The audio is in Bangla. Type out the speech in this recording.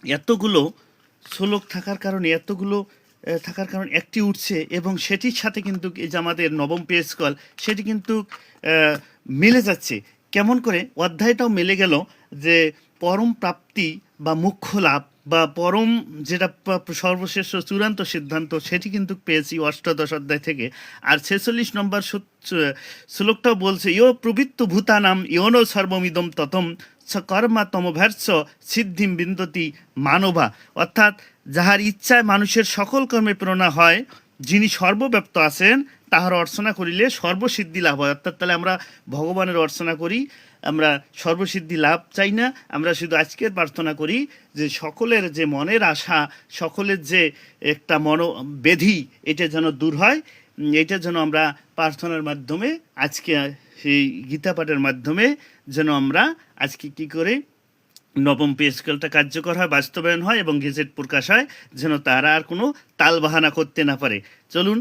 এতগুলো শ্লোক থাকার কারণে একটি উঠছে এবং সেটির সাথে কিন্তু এই যে আমাদের নবম পে স্কেল সেটি কিন্তু মিলে যাচ্ছে। কেমন করে অধ্যায়টাও মিলে গেল যে পরম প্রাপ্তি বা মুখ্য লাভ বা পরম যেটা সর্বশেষ চূড়ান্ত সিদ্ধান্ত সেটি কিন্তু পেয়েছি অষ্টাদশ অধ্যায় থেকে। আর 46 নম্বর শ্লোকটাও বলছে ইয় প্রবৃত্ত ভূতানাম ইয়ন সর্বমিদম ততম স কর্মা তমভ্যার্স সিদ্ধিম বিন্দতি মানবা, অর্থাৎ যাহার ইচ্ছায় মানুষের সকল কর্মে প্রেরণা হয়, যিনি সর্বব্যাপ্ত আছেন তাহার অর্চনা করিলে সর্বসিদ্ধি লাভ হয়। অর্থাৎ তাহলে আমরা ভগবানের অর্চনা করি, আমরা সর্বসিদ্ধি লাভ চাই না, আমরা শুধু আজকের প্রার্থনা করি যে সকলের যে মনের আশা, সকলের যে একটা মনোবেধি এটা যেন দূর হয়। এটা যেন আমরা প্রার্থনার মাধ্যমে আজকে সেই গীতা পাঠের মাধ্যমে যেন আমরা আজকে কি করে নবম পে স্কেলটা কার্যকর হয়, বাস্তবায়ন হয় এবং গেজেট প্রকাশ হয়, যেন তারা আর কোনো তালবাহানা করতে না পারে। চলুন